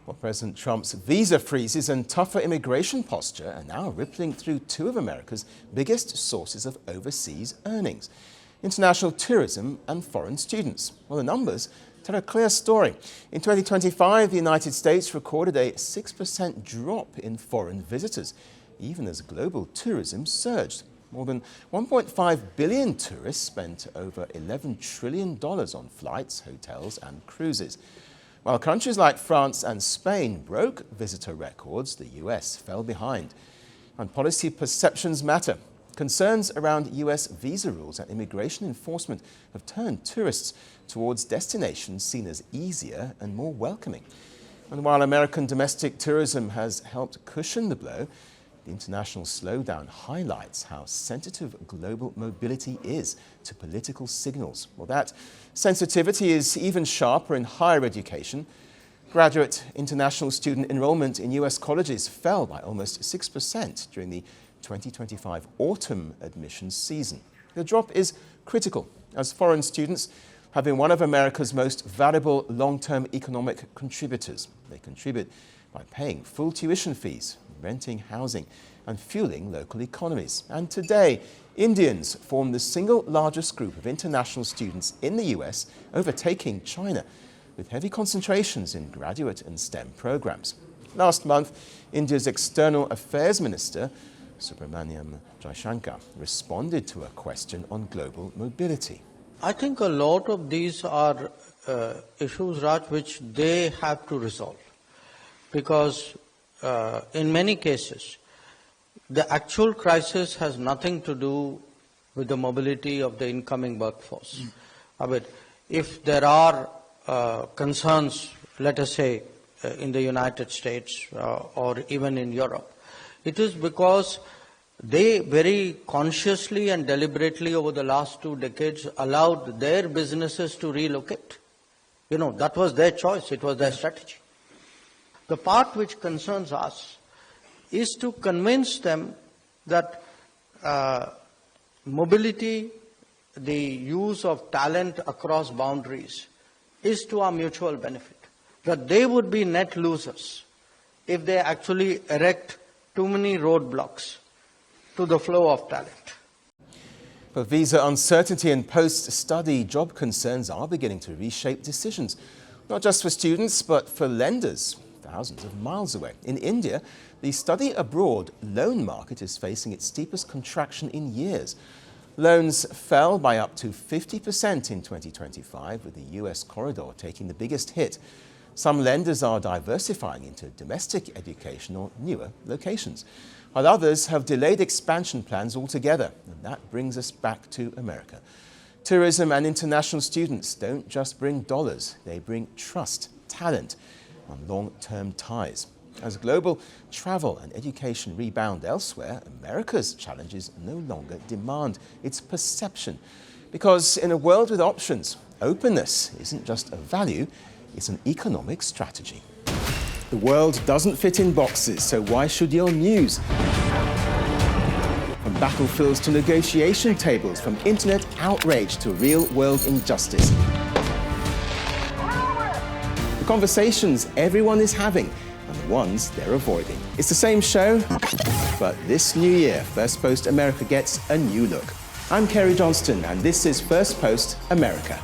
Well, President Trump's visa freezes and tougher immigration posture are now rippling through two of America's biggest sources of overseas earnings: international tourism and foreign students. Well, the numbers tell a clear story. In 2025, the United States recorded a 6% drop in foreign visitors, even as global tourism surged. More than 1.5 billion tourists spent over $11 trillion on flights, hotels and cruises. While countries like France and Spain broke visitor records, the US fell behind. And policy perceptions matter. Concerns around US visa rules and immigration enforcement have turned tourists towards destinations seen as easier and more welcoming. And while American domestic tourism has helped cushion the blow, the international slowdown highlights how sensitive global mobility is to political signals. Well, that sensitivity is even sharper in higher education. Graduate international student enrollment in US colleges fell by almost 6% during the 2025 autumn admissions season. The drop is critical, as foreign students have been one of America's most valuable long-term economic contributors. They contribute by paying full tuition fees, renting housing and fueling local economies. And today, Indians form the single largest group of international students in the US, overtaking China, with heavy concentrations in graduate and STEM programs. Last month, India's External Affairs Minister, Subramaniam Jaishankar, responded to a question on global mobility. I think a lot of these are issues, Raj, which they have to resolve. Because in many cases, the actual crisis has nothing to do with the mobility of the incoming workforce. I mean, if there are concerns, let us say, in the United States or even in Europe, it is because they very consciously and deliberately over the last 2 decades allowed their businesses to relocate. You know, that was their choice, it was their strategy. The part which concerns us is to convince them that mobility, the use of talent across boundaries, is to our mutual benefit. That they would be net losers if they actually erect too many roadblocks to the flow of talent. But visa uncertainty and post-study job concerns are beginning to reshape decisions, not just for students, but for lenders thousands of miles away. In India, the study abroad loan market is facing its steepest contraction in years. Loans fell by up to 50% in 2025, with the US corridor taking the biggest hit. Some lenders are diversifying into domestic education or newer locations, while others have delayed expansion plans altogether. And that brings us back to America. Tourism and international students don't just bring dollars, they bring trust, talent, and long-term ties. As global travel and education rebound elsewhere, America's challenges no longer demand, it's perception. Because in a world with options, openness isn't just a value, it's an economic strategy. The world doesn't fit in boxes, so why should your news? From battlefields to negotiation tables, from internet outrage to real-world injustice. The conversations everyone is having and the ones they're avoiding. It's the same show, but this new year, Firstpost America gets a new look. I'm Cary Johnston, and this is Firstpost America.